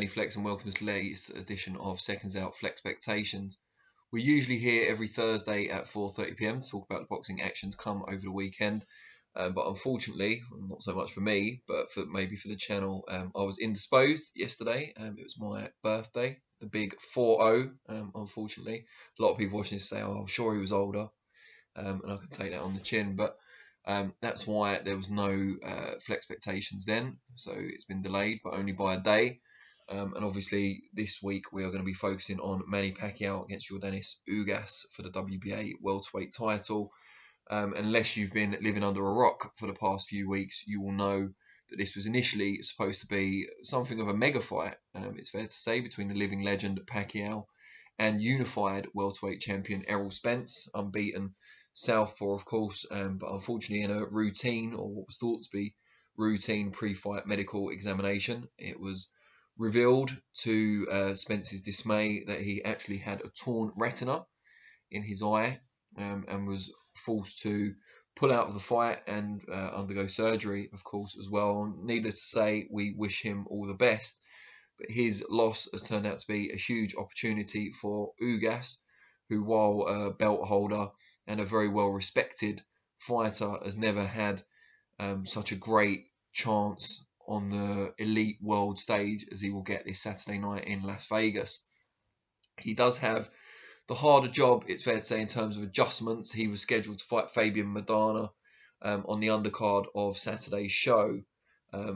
Manny Flex and welcome to the latest edition of Seconds Out FLEXpectations. We're usually here every Thursday at 4:30 PM to talk about the boxing actions come over the weekend. But unfortunately, not so much for me, but maybe for the channel, I was indisposed yesterday. It was my birthday, the big 4-0, unfortunately. A lot of people watching this say, oh, I'm sure he was older, and I can take that on the chin. But that's why there was no FLEXpectations then. So it's been delayed, but only by a day. And obviously this week we are going to be focusing on Manny Pacquiao against Yordenis Ugas for the WBA welterweight title. Unless you've been living under a rock for the past few weeks, you will know that this was initially supposed to be something of a mega fight, it's fair to say, between the living legend Pacquiao and unified welterweight champion Errol Spence, unbeaten southpaw, of course, but unfortunately in a routine, or what was thought to be routine pre-fight medical examination, it was revealed to Spence's dismay that he actually had a torn retina in his eye, and was forced to pull out of the fight and undergo surgery, of course, as well. Needless to say, we wish him all the best. But his loss has turned out to be a huge opportunity for Ugas, who, while a belt holder and a very well-respected fighter, has never had such a great chance on the elite world stage as he will get this Saturday night in Las Vegas. He does have the harder job, it's fair to say, in terms of adjustments. He was scheduled to fight Fabian Maidana on the undercard of Saturday's show.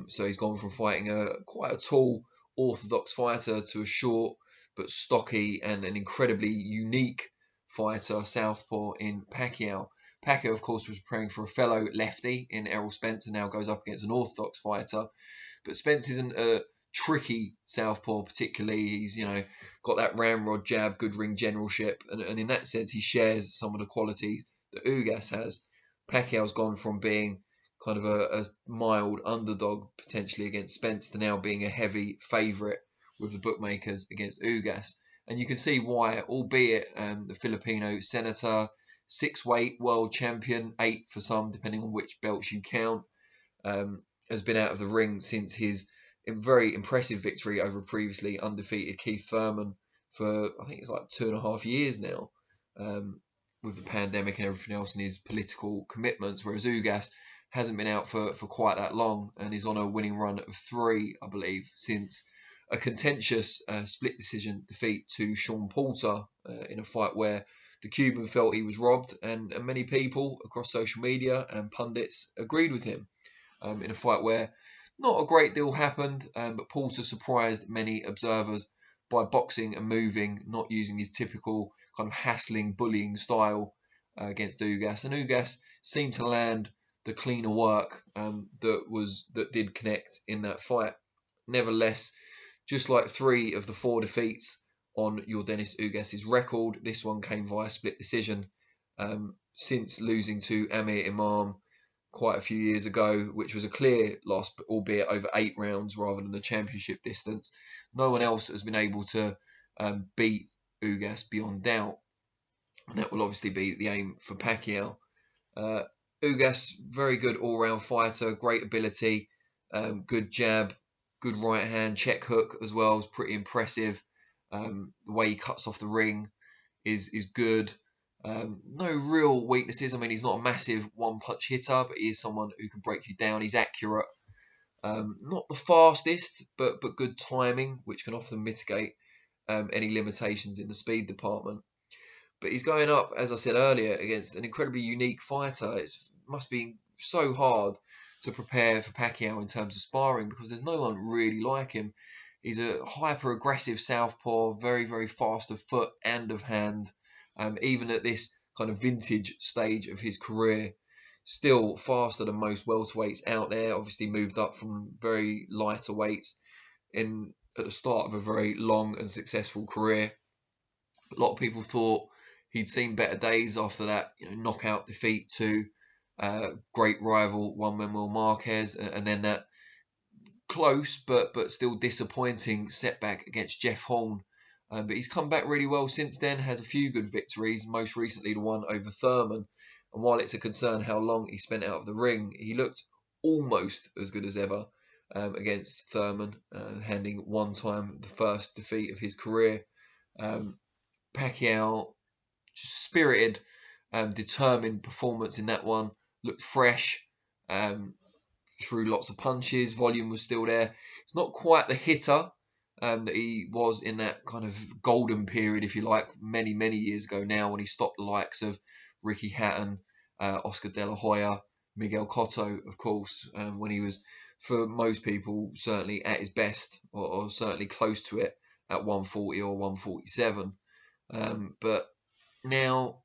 So he's gone from fighting quite a tall, orthodox fighter to a short but stocky and an incredibly unique fighter, southpaw, in Pacquiao. Pacquiao, of course, was preparing for a fellow lefty in Errol Spence and now goes up against an orthodox fighter. But Spence isn't a tricky southpaw particularly. He's, got that ramrod jab, good ring generalship, and in that sense he shares some of the qualities that Ugas has. Pacquiao's gone from being kind of a mild underdog potentially against Spence to now being a heavy favourite with the bookmakers against Ugas. And you can see why, albeit the Filipino senator, 6-weight world champion, 8 for some, depending on which belts you count, has been out of the ring since his very impressive victory over previously undefeated Keith Thurman for, I think it's like 2.5 years now, with the pandemic and everything else and his political commitments, whereas Ugas hasn't been out for quite that long and is on a winning run of 3, I believe, since a contentious split decision defeat to Sean Porter in a fight where the Cuban felt he was robbed, and many people across social media and pundits agreed with him, in a fight where not a great deal happened, but Porter surprised many observers by boxing and moving, not using his typical kind of hassling, bullying style against Ugas. And Ugas seemed to land the cleaner work that did connect in that fight. Nevertheless, just like 3 of the 4 defeats on Yordenis Ugas' record, this one came via split decision. Since losing to Amir Imam quite a few years ago, which was a clear loss, but albeit over 8 rounds rather than the championship distance, no one else has been able to beat Ugas beyond doubt. And that will obviously be the aim for Pacquiao. Ugas, very good all-round fighter, great ability, good jab, good right hand, check hook as well, is pretty impressive. The way he cuts off the ring is good. No real weaknesses. I mean, he's not a massive one-punch hitter, but he is someone who can break you down. He's accurate. Not the fastest, but good timing, which can often mitigate any limitations in the speed department. But he's going up, as I said earlier, against an incredibly unique fighter. It must be so hard to prepare for Pacquiao in terms of sparring because there's no one really like him. He's a hyper-aggressive southpaw, very, very fast of foot and of hand. Even at this kind of vintage stage of his career, still faster than most welterweights out there. Obviously moved up from very lighter weights at the start of a very long and successful career. A lot of people thought he'd seen better days after that knockout defeat to great rival Juan Manuel Marquez, and then that close but still disappointing setback against Jeff Horn. But he's come back really well since then, has a few good victories, most recently the one over Thurman. And while it's a concern how long he spent out of the ring, he looked almost as good as ever against Thurman, handing one time the first defeat of his career. Pacquiao, spirited, determined performance in that one. Looked fresh, threw lots of punches. Volume was still there. It's not quite the hitter that he was in that kind of golden period, if you like, many, many years ago now, when he stopped the likes of Ricky Hatton, Oscar De La Hoya, Miguel Cotto, of course, when he was, for most people, certainly at his best, or certainly close to it at 140 or 147. But now,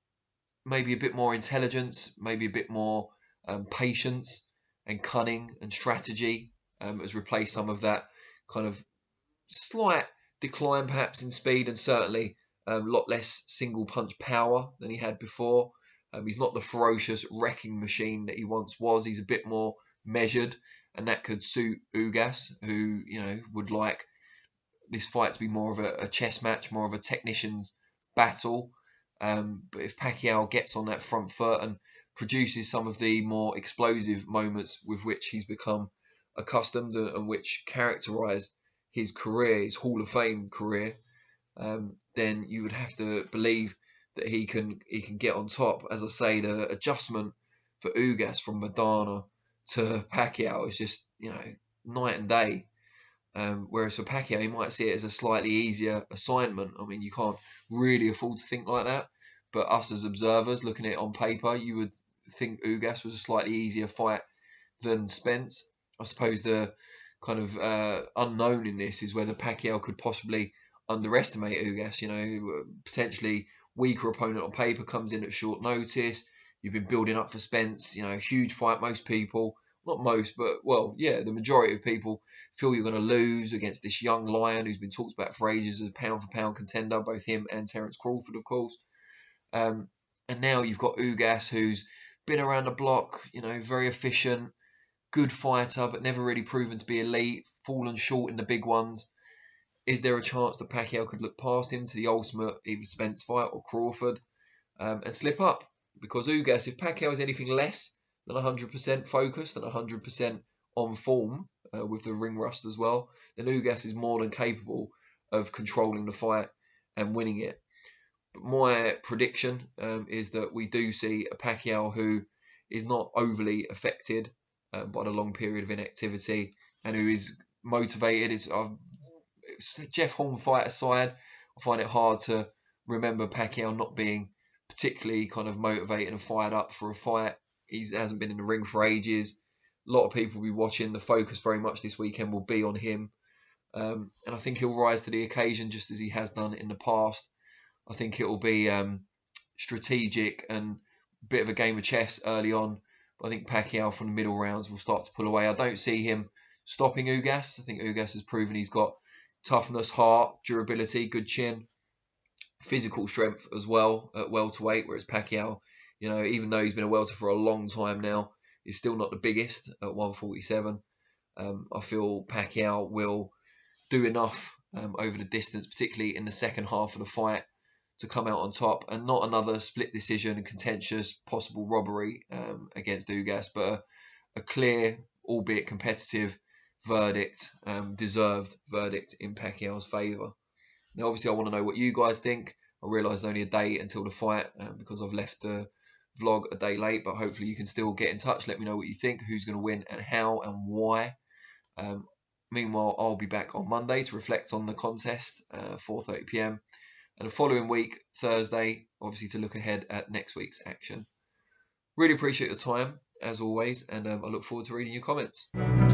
maybe a bit more intelligence, maybe a bit more patience and cunning and strategy has replaced some of that kind of slight decline perhaps in speed, and certainly a lot less single punch power than he had before. He's not the ferocious wrecking machine that he once was. He's a bit more measured, and that could suit Ugas, who, you know, would like this fight to be more of a chess match, more of a technician's battle. But if Pacquiao gets on that front foot and produces some of the more explosive moments with which he's become accustomed and which characterise his career, his Hall of Fame career, then you would have to believe that he can get on top. As I say, the adjustment for Ugas from Madonna to Pacquiao is just, you know, night and day. Whereas for Pacquiao, you might see it as a slightly easier assignment. I mean, you can't really afford to think like that. But us as observers, looking at it on paper, you would think Ugas was a slightly easier fight than Spence. I suppose the kind of unknown in this is whether Pacquiao could possibly underestimate Ugas. You know, potentially weaker opponent on paper, comes in at short notice. You've been building up for Spence. You know, huge fight. Most people, not most, but, well, yeah, the majority of people feel you're going to lose against this young lion who's been talked about for ages as a pound-for-pound contender, both him and Terence Crawford, of course. And now you've got Ugas, who's been around the block, you know, very efficient, good fighter, but never really proven to be elite, fallen short in the big ones. Is there a chance that Pacquiao could look past him to the ultimate, either Spence fight or Crawford, and slip up? Because Ugas, if Pacquiao is anything less than 100% focused and 100% on form, with the ring rust as well, then Ugas is more than capable of controlling the fight and winning it. But my prediction is that we do see a Pacquiao who is not overly affected by the long period of inactivity, and who is motivated. Jeff Horn fight aside, I find it hard to remember Pacquiao not being particularly kind of motivated and fired up for a fight. He hasn't been in the ring for ages. A lot of people will be watching. The focus very much this weekend will be on him. And I think he'll rise to the occasion just as he has done in the past. I think it will be strategic and a bit of a game of chess early on. But I think Pacquiao from the middle rounds will start to pull away. I don't see him stopping Ugas. I think Ugas has proven he's got toughness, heart, durability, good chin, physical strength as well at welterweight. Whereas Pacquiao, you know, even though he's been a welter for a long time now, is still not the biggest at 147. I feel Pacquiao will do enough over the distance, particularly in the second half of the fight, to come out on top, and not another split decision and contentious possible robbery against Ugas, but a clear, albeit competitive verdict, deserved verdict in Pacquiao's favour. Now, obviously, I want to know what you guys think. I realise it's only a day until the fight because I've left the vlog a day late, but hopefully you can still get in touch. Let me know what you think, who's going to win and how and why. Meanwhile, I'll be back on Monday to reflect on the contest, 4:30 p.m. And the following week, Thursday, obviously to look ahead at next week's action. Really appreciate your time, as always, and I look forward to reading your comments. Cheers.